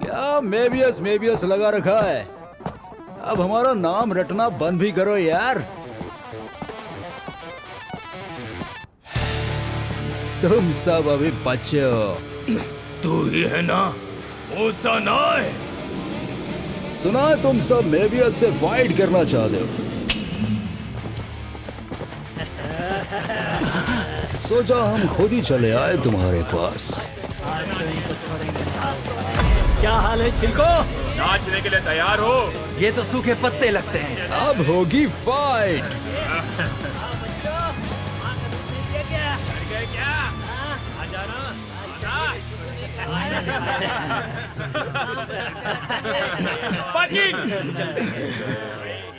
क्या मेबियस मेबियस लगा रखा है? अब हमारा नाम रटना बंद भी करो यार। तुम सब अभी बच्चे हो। तू ही है ना ओसानाए? सुना है तुम सब मेबियस से फाइट करना चाहते हो। सोचा हम खुद ही चले आए तुम्हारे पास। क्या हाल है चिल्को? नाचने के लिए तैयार हो? ये तो सूखे पत्ते लगते हैं। अब होगी फाइट।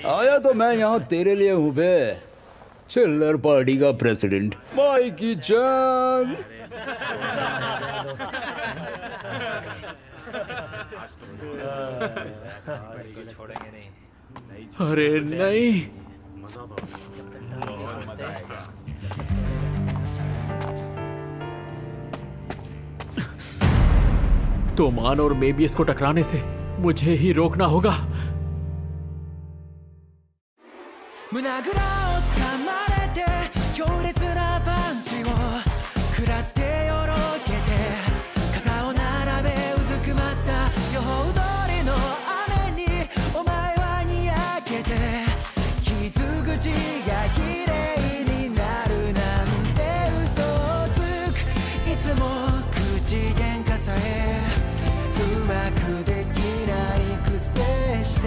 आया तो मैं यहाँ तेरे लिए हूँ बे, चिल्लर पार्टी का प्रेसिडेंट माइकी जान। अरे नहीं, तोमान और मेबियस को टकराने से मुझे ही रोकना होगा। 胸ぐらをつかまれて強烈なパンチを食らってよろけて肩を並べうずくまった予報通りの雨にお前はにやけて傷口が綺麗になるなんて嘘をつくいつも口喧嘩さえうまくできないくせして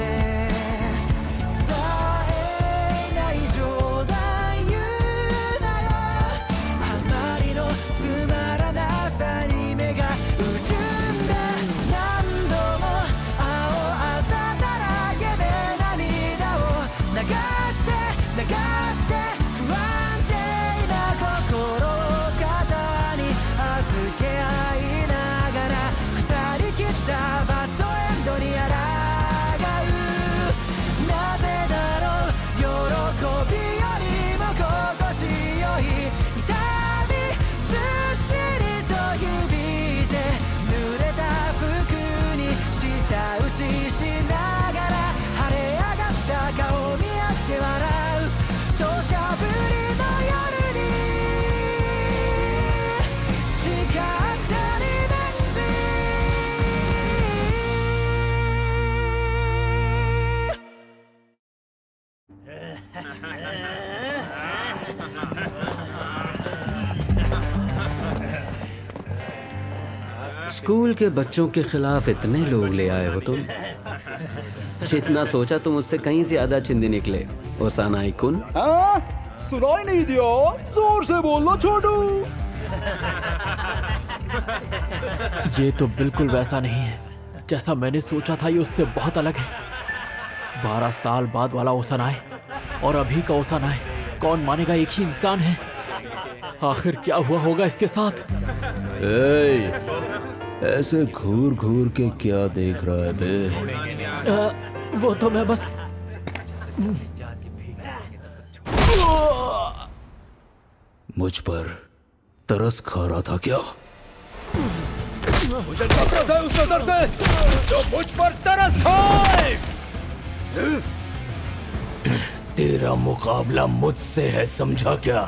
स्कूल के बच्चों के खिलाफ इतने लोग ले आए हो तुम। जितना सोचा तुम उससे कहीं ज्यादा चिंदी निकले ओसानाई कुन। हाँ, सुनाई नहीं दिया? जोर से बोलना छोटू। ये तो बिल्कुल वैसा नहीं है जैसा मैंने सोचा था। ये उससे बहुत अलग है। 12 साल बाद वाला ओसानाए और अभी का ओसानाए, कौन मानेगा एक ही इंसान है। आखिर क्या हुआ होगा इसके साथ? ऐसे घूर घूर के क्या देख रहा है बे? वो तो मैं बस मुझ पर तरस खा रहा था क्या? मुझे नफरत है उस नजर से जो मुझ पर तरस खाए। तेरा मुकाबला मुझसे है, समझा क्या?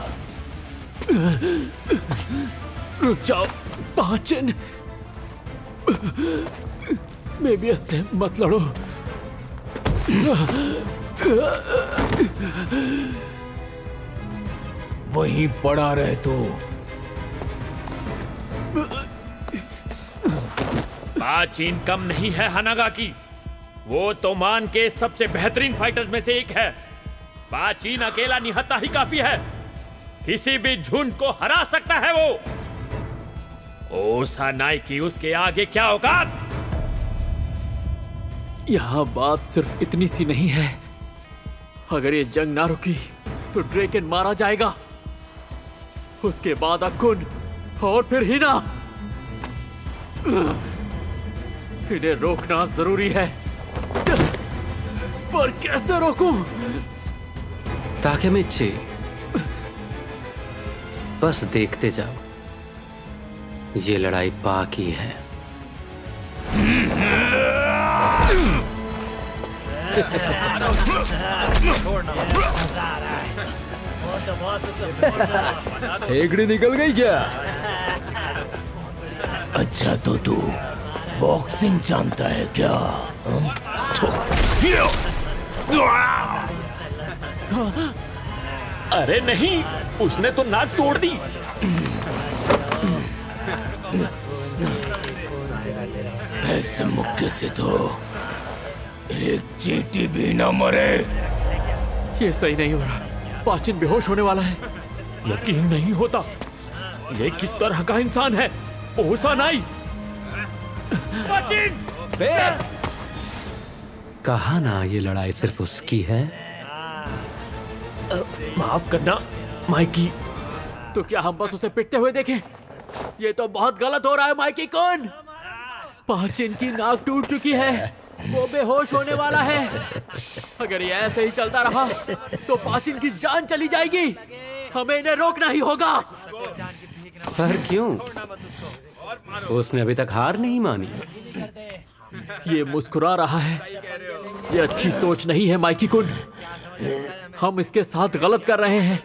रुक जाओ पाचिन, मेबियस से मत लड़ो। वहीं पड़ा रहे तो। पाचीन कम नहीं है हनागा की। वो तोमान के सबसे बेहतरीन फाइटर्स में से एक है। पाचीन अकेला निहत्था ही काफी है। किसी भी झुंड को हरा सकता है वो। ओसानाई की उसके आगे क्या औकात? यहां बात सिर्फ इतनी सी नहीं है। अगर ये जंग ना रुकी तो ड्रेकन मारा जाएगा, उसके बाद अकुन और फिर हिना। इन्हें रोकना जरूरी है, पर कैसे रोकूं? ताकेमिची, बस देखते जाओ। ये लड़ाई बाकी है। हेगड़ी निकल गई क्या? अच्छा तो तू बॉक्सिंग जानता है क्या? अरे नहीं, उसने तो नाक तोड़ दी। ऐसे मुक्के से तो एक चींटी भी न मरे। ये सही नहीं हो रहा। पाचिन बेहोश होने वाला है। यकीन नहीं होता, ये किस तरह का इंसान है? ओसानाई! पाचिन! कहा ना ये लड़ाई सिर्फ उसकी है। माफ करना माइकी। तो क्या हम बस उसे पिटते हुए देखें? ये तो बहुत गलत हो रहा है माइकी कुन। पाचिन की नाक टूट चुकी है, वो बेहोश होने वाला है। अगर ये ऐसे ही चलता रहा तो पाचिन की जान चली जाएगी। हमें इन्हें रोकना ही होगा। पर क्यों? उसने अभी तक हार नहीं मानी। ये मुस्कुरा रहा है। ये अच्छी सोच नहीं है माइकी कुन। हम इसके साथ गलत कर रहे हैं।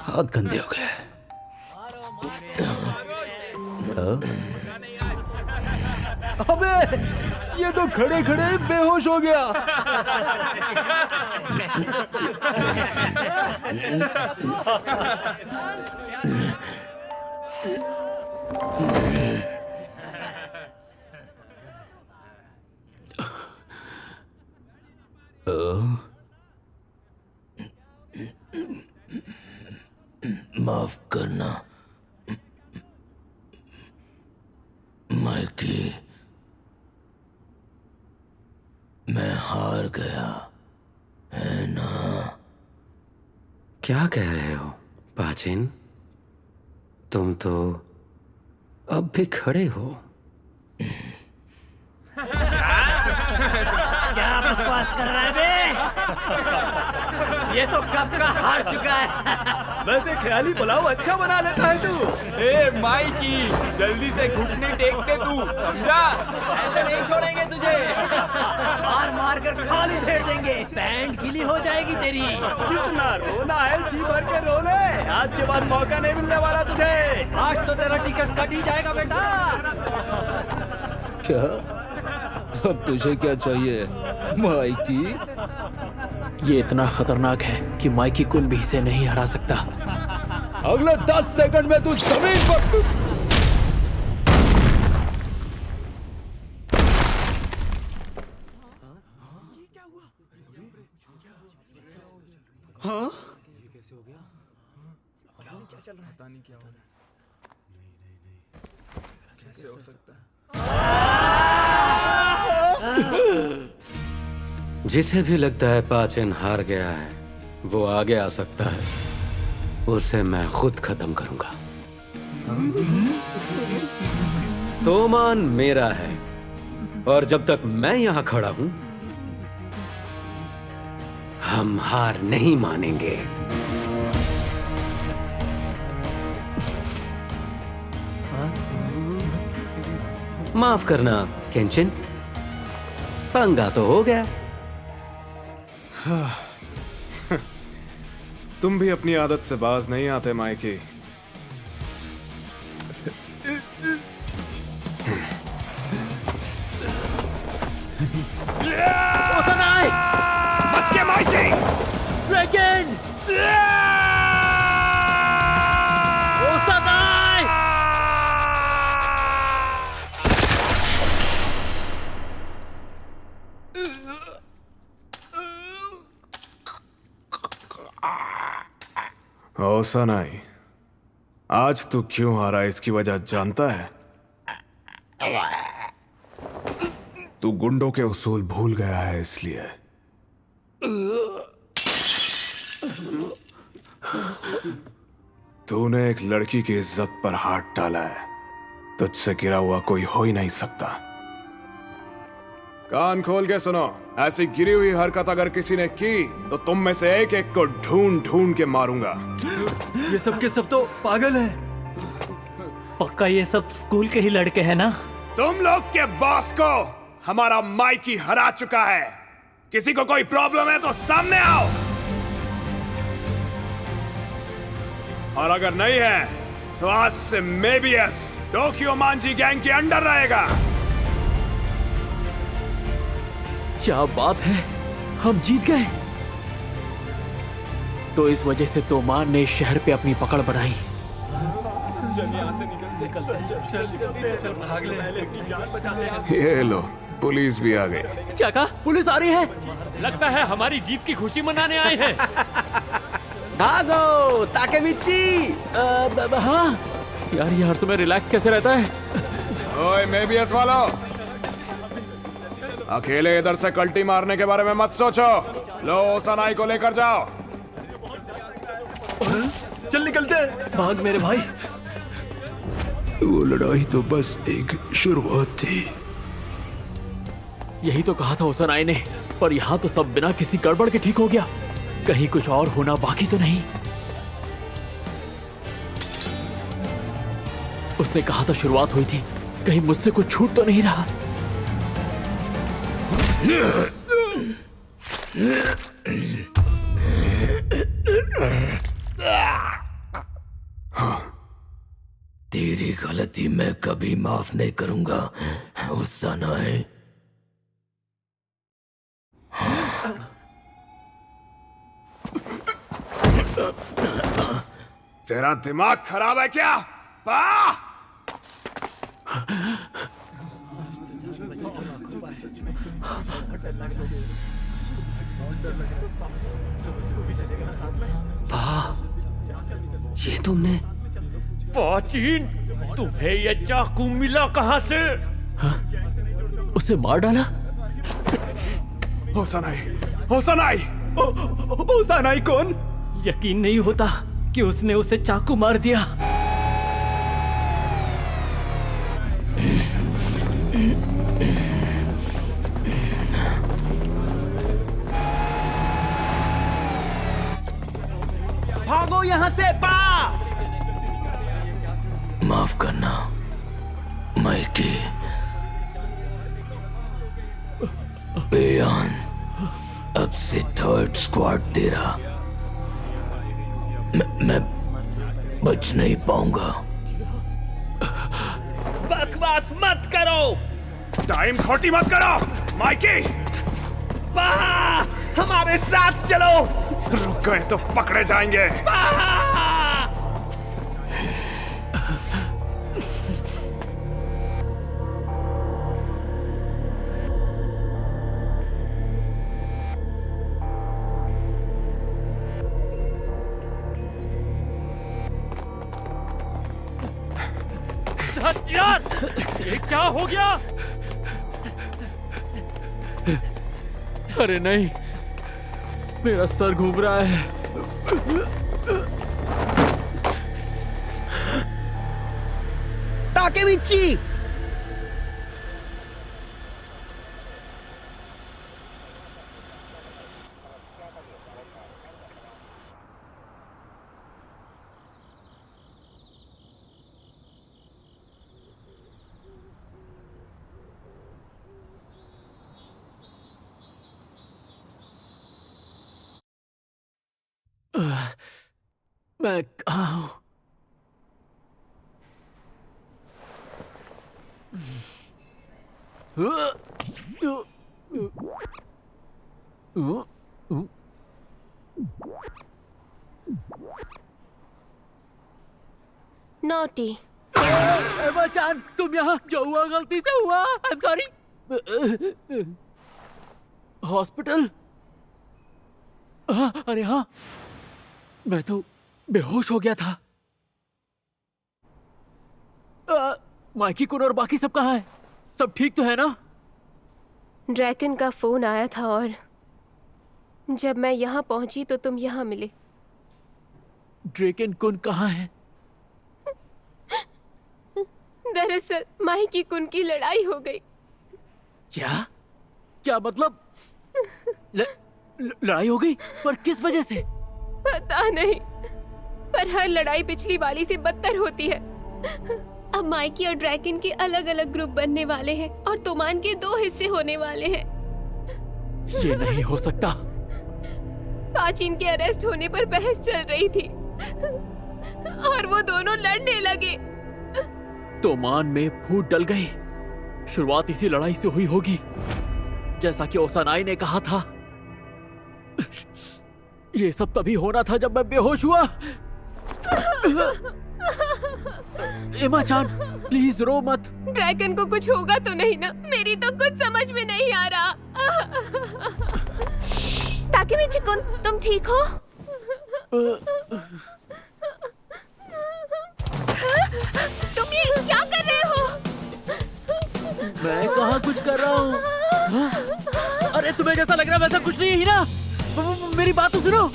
हाथ गंदे हो गए। अबे ये तो खड़े खड़े बेहोश हो गया। माफ करना माइकी, मैं हार गया है ना? क्या कह रहे हो पाचिन? तुम तो अब भी खड़े हो। क्या बकवास कर रहा है बे? ये तो कब का हार चुका है। वैसे ख्याली पुलाव अच्छा बना लेता है तू। ए माइकी, जल्दी से घुटने टेक दे तू, समझा? ऐसे नहीं छोड़ेंगे तुझे। मार मार कर खाली फेर देंगे। पैंट गीली हो जाएगी तेरी। जितना रोना है जी भर के रो ले। आज के बाद मौका नहीं मिलने वाला तुझे। आज तो तेरा टिकट कट ही जाएगा बेटा। क्या? अब तुझे क्या चाहिए माइकी? ये इतना खतरनाक है कि माइकी कुन भी इसे नहीं हरा सकता। अगले 10 सेकंड में तू जमीन पर। जिसे भी लगता है पाचिन हार गया है, वो आगे आ सकता है। उसे मैं खुद खत्म करूंगा। तोमान मेरा है, और जब तक मैं यहां खड़ा हूं, हम हार नहीं मानेंगे। माफ करना केंचिन, पंगा तो हो गया। तुम भी अपनी आदत से बाज नहीं आते माइकी। ओसानाई! बच के माइकी। ड्रैगन! ओसानाई! ओसानाई, आज तू क्यों हारा इसकी वजह जानता है? तू गुंडों के उसूल भूल गया है इसलिए। तूने एक लड़की की इज्जत पर हाथ डाला है। तुझसे गिरा हुआ कोई हो ही नहीं सकता। कान खोल के सुनो, ऐसी गिरी हुई हरकत अगर किसी ने की तो तुम में से एक एक को ढूंढ ढूंढ के मारूंगा। ये सब के सब तो पागल है। पक्का ये सब स्कूल के ही लड़के हैं ना? तुम लोग के बॉस को हमारा माइकी हरा चुका है। किसी को कोई प्रॉब्लम है तो सामने आओ, और अगर नहीं है तो आज से मेबियस टोक्यो मांजी गैंग के अंडर रहेगा। क्या बात है, हम जीत गए। तो इस वजह से तोमान ने इस शहर पे अपनी पकड़ बनाई। ये लो, पुलिस भी आ गई। क्या कहा? पुलिस आ रही है? लगता है हमारी जीत की खुशी मनाने आए हैं। भागो ताकेमिची। हाँ यार, ये हर समय रिलैक्स कैसे रहता है? ओए मेबियस वालों, अकेले इधर से कल्टी मारने के बारे में मत सोचो। लो सनाई को लेकर जाओ। चल निकलते हैं। भाग मेरे भाई। वो लड़ाई तो बस एक शुरुआत थी। यही तो कहा था ओसानाई ने, पर यहाँ तो सब बिना किसी गड़बड़ के ठीक हो गया। कहीं कुछ और होना बाकी तो नहीं। उसने कहा था शुरुआत हुई थी, कहीं मुझसे कुछ छूट तो नहीं रहा। तेरी गलती मैं कभी माफ नहीं करूंगा ओसानाई। तेरा दिमाग खराब है क्या? ये तुमने? पाचीन, तुम्हें ये चाकू मिला कहां से? उसे मार डाला? ओसानाई, ओसानाई, ओसानाई कौन? यकीन नहीं होता कि उसने उसे चाकू मार दिया। भागो यहाँ से। माफ करना माइकी। बेयान, अब से थर्ड स्क्वाड तेरा। मैं बच नहीं पाऊंगा। बकवास मत करो। टाइम खोटी मत करो माइकी। हमारे साथ चलो। रुक गए तो पकड़े जाएंगे। यार, ये क्या हो गया? अरे नहीं, मेरा सर घूम रहा है। ताकेमिची। मैं कहाँ हूँ? नोटी। एवा चांद, तुम यहाँ? जो हुआ गलती से हुआ। I am sorry. हॉस्पिटल? अरे हाँ, मैं तो बेहोश हो गया था। माइकी कुन और बाकी सब कहाँ हैं? सब ठीक तो है ना? ड्रैकन का फोन आया था और जब मैं यहाँ पहुंची तो तुम यहाँ मिले। ड्रैकन कुन कहाँ है? दरअसल माइकी कुन की लड़ाई हो गई। क्या? क्या मतलब? लड़ाई हो गई? पर किस वजह से? पता नहीं, पर हर लड़ाई पिछली वाली से बदतर होती है। अब माइकी और ड्रैकन के अलग अलग ग्रुप बनने वाले हैं और तोमान के 2 हिस्से होने वाले हैं। ये नहीं हो सकता। पाचिन के अरेस्ट होने पर बहस चल रही थी और वो दोनों लड़ने लगे। तोमान में फूट डल गई। शुरुआत इसी लड़ाई से हुई होगी, जैसा कि ओसानाई ने कहा था। ये सब तभी होना था जब मैं बेहोश हुआ। एमा-चान, प्लीज रो मत। ड्रैगन को कुछ होगा तो नहीं ना? मेरी तो कुछ समझ में नहीं आ रहा। ताकेमिची-कुन, तुम ठीक हो? तुम ये क्या कर रहे हो? मैं कहाँ कुछ कर रहा हूँ? अरे तुम्हें जैसा लग रहा है वैसा कुछ नहीं है ही ना। मेरी बात तो सुनो।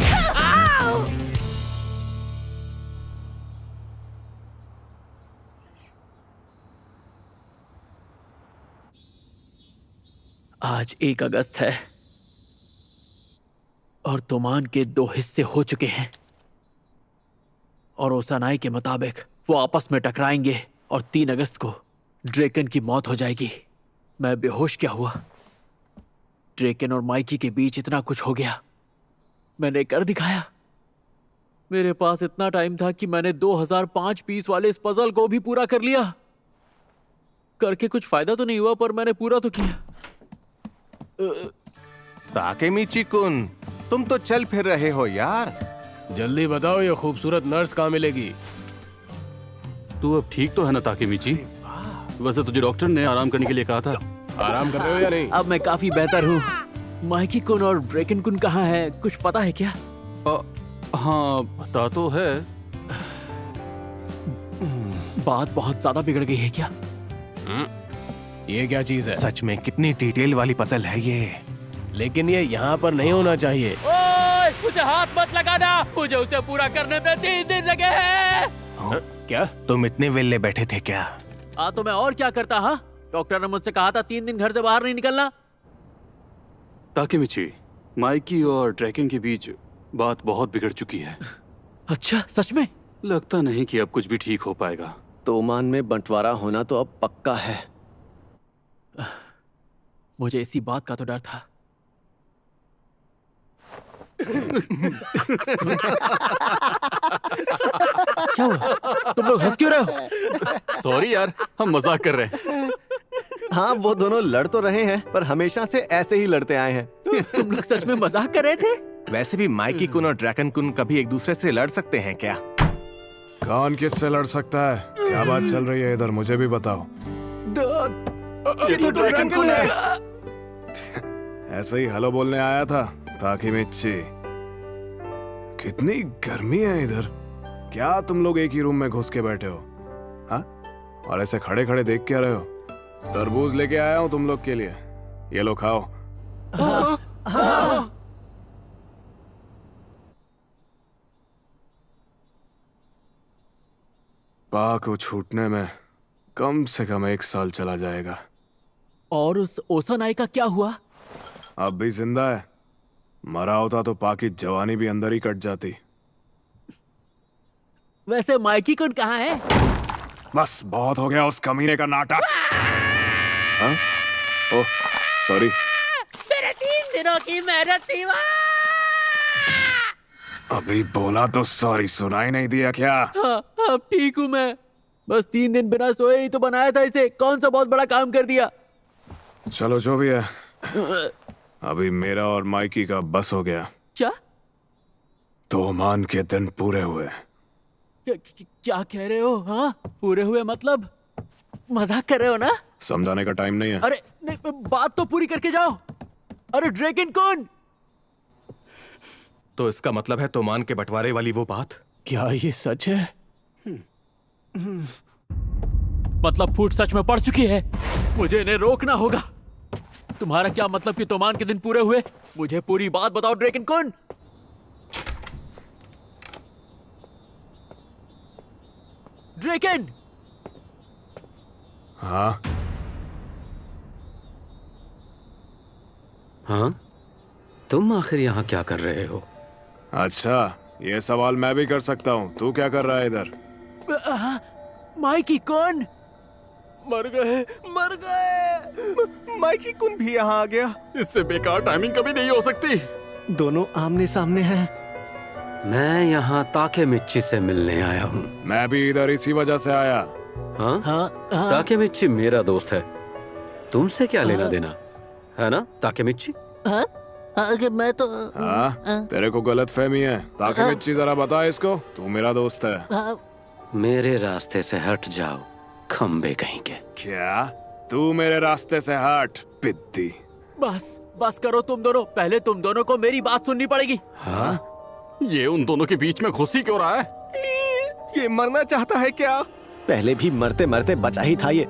आज 1 अगस्त है और तोमान के 2 हिस्से हो चुके हैं और ओसानाई के मुताबिक वो आपस में टकराएंगे और 3 अगस्त को ड्रैकन की मौत हो जाएगी। मैं बेहोश क्या हुआ? ड्रैकन और माइकी के बीच इतना कुछ हो गया, मैंने कर दिखाया। मेरे पास इतना टाइम था कि मैंने 2005 पीस वाले इस पजल को भी पूरा कर लिया। करके कुछ फायदा तो नहीं हुआ, पर मैंने पूरा तो किया। ताकेमिची-कुन, तुम तो चल फिर रहे हो यार। जल्दी बताओ, ये खूबसूरत नर्स कहाँ मिलेगी? तू अब ठीक तो है ना ताकेमिची? वैसे तुझे डॉक्टर ने आराम करने के लिए कहा था। आराम कर रहे हो या नहीं? अब मैं काफी बेहतर हूँ। माइकी कुन और ड्रैकन कुन कहाँ है, कुछ पता है क्या? हाँ, पता तो है। बात बहुत ज्यादा बिगड़ गई है क्या? ये क्या चीज है? सच में कितनी डिटेल वाली पजल है ये। लेकिन ये यहाँ पर नहीं होना चाहिए। ओए, मुझे हाथ मत लगाना, मुझे उसे पूरा करने में 3 दिन लगे हैं। क्या तुम इतने वेले बैठे थे क्या? तो मैं और क्या करता? हाँ, डॉक्टर ने मुझसे कहा था 3 दिन घर से बाहर नहीं निकलना। ताकेमिची, माइकी और ड्रैकन के बीच बात बहुत बिगड़ चुकी है। अच्छा, सच में? लगता नहीं कि अब कुछ भी ठीक हो पाएगा। तोमान में बंटवारा होना तो अब पक्का है। मुझे इसी बात का तो डर था। क्या हुआ? तुम लोग हंस क्यों रहे हो? सॉरी यार, हम मजाक कर रहे हैं। हाँ, वो दोनों लड़ तो रहे हैं, पर हमेशा से ऐसे ही लड़ते आए हैं। तुम लोग सच में मजाक कर रहे थे? वैसे भी माइकी कुन और ड्रैकन कुन कभी एक दूसरे से लड़ सकते हैं क्या? कौन किससे लड़ सकता है? क्या बात चल रही है इधर, मुझे भी बताओ। ये तो ड्रैकन कुन है। ऐसे ही हेलो बोलने आया था। ताकेमिची, कितनी गर्मी है इधर। क्या तुम लोग एक ही रूम में घुस के बैठे हो? हाँ, और ऐसे खड़े खड़े देख क्या रहे हो? तरबूज लेके आया हूँ तुम लोग के लिए, ये लो खाओ। पा को छूटने में कम से कम 1 साल चला जाएगा। और उस ओसानाई का क्या हुआ? अब भी जिंदा है। मरा होता तो पा की जवानी भी अंदर ही कट जाती। वैसे माइकी कुन कहाँ है? बस बहुत हो गया उस कमीने का नाटक। हाँ? ओह, सॉरी। मेरे 3 दिनों की मेहनत थी। अभी बोला तो सॉरी, सुनाई नहीं दिया क्या? हाँ, अब ठीक हूँ मैं। बस 3 दिन बिना सोए ही तो बनाया था इसे। कौन सा बहुत बड़ा काम कर दिया। चलो जो भी है, अभी मेरा और माइकी का बस हो गया। क्या? तोमान के दिन पूरे हुए। क्या कह रहे हो? हाँ, पूरे हुए मतलब? मजाक कर रहे हो ना? समझाने का टाइम नहीं है। अरे नहीं, बात तो पूरी करके जाओ। अरे ड्रैकन कौन? तो इसका मतलब है तोमान के बंटवारे वाली वो बात? क्या ये सच है? मतलब फूट सच में पड़ चुकी है। मुझे इन्हें रोकना होगा। तुम्हारा क्या मतलब कि तोमान के दिन पूरे हुए? मुझे पूरी बात बताओ ड्रैकन कौन? ड्रैकन! हाँ? हाँ? तुम आखिर यहाँ क्या कर रहे हो? अच्छा, ये सवाल मैं भी कर सकता हूँ। तू क्या कर रहा है इधर? माइकी कौन? मर गए। माइकी कुन भी यहाँ आ गया। इससे बेकार टाइमिंग कभी नहीं हो सकती। दोनों आमने सामने हैं। मैं यहाँ ताकेमिची से मिलने आया हूँ। मैं भी इधर इसी वजह से आया। हाँ? ताकेमिची मेरा दोस्त है, तुमसे क्या लेना देना है ना ताकेमिची? मैं तो हाँ? तेरे को गलत फहमी है। ताकेमिची जरा बता इसको, तू मेरा दोस्त है। मेरे रास्ते से हट जाओ, खंबे कहीं के। क्या? तू मेरे रास्ते से हट, पिद्दी। बस करो तुम दोनों। पहले तुम दोनों को मेरी बात सुननी पड़ेगी। हाँ? ये उन दोनों के बीच में घुसी क्यों रहा है? ये मरना चाहता है क्या? पहले भी मरते मरते बचा ही था ये।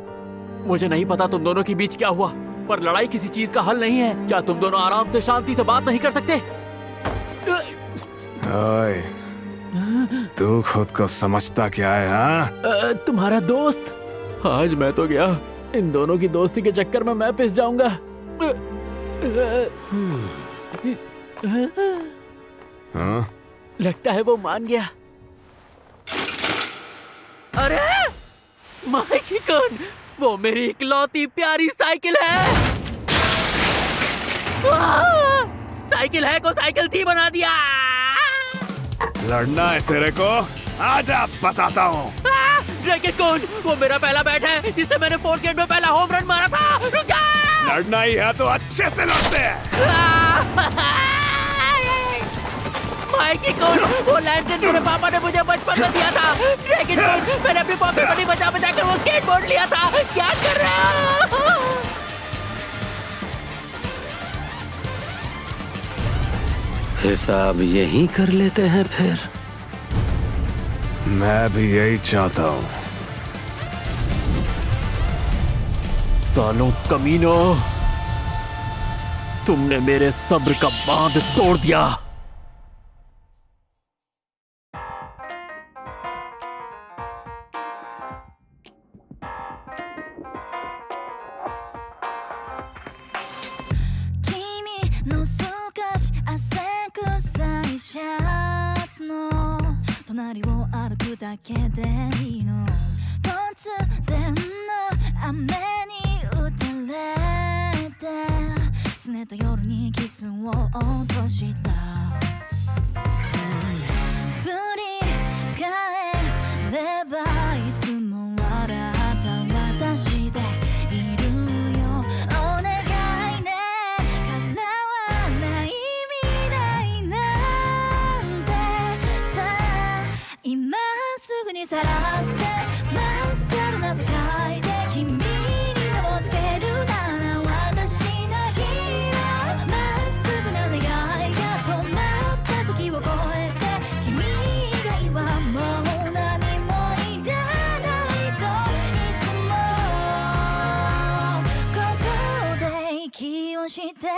मुझे नहीं पता तुम दोनों के बीच क्या हुआ, पर लड़ाई किसी चीज का हल नहीं है। क्या तुम दोनों आराम से शांति से बात नहीं कर सकते? ओए, तू खुद को समझता क्या है? हाँ? तुम्हारा दोस्त। आज मैं तो गया। इन दोनों की दोस्ती के चक्कर में मैं पिस जाऊंगा। हाँ? लगता है वो मान गया। अरे माइकी कौन? वो मेरी इकलौती प्यारी साइकिल है। साइकिल है को साइकिल थी बना दिया। लड़ना है तेरे को? आजा बताता हूँ। ड्रैगन कौन? वो मेरा पहला बैट है जिससे मैंने 4 गेट में पहला होम रन मारा था। रुक जा। लड़ना ही है तो अच्छे से लड़ते हैं। माइकी कौन? वो लैंटर्न मेरे पापा ने मुझे बचपन में दिया था। ड्रैगन कौन? मैंने अपनी पॉकेट मनी बचा बचा कर वो स्केटबोर्ड लिया था। क्या कर रहे हो? हिसाब यही कर लेते हैं फिर। मैं भी यही चाहता हूँ। सालों कमीनों, तुमने मेरे सब्र का बांध तोड़ दिया।して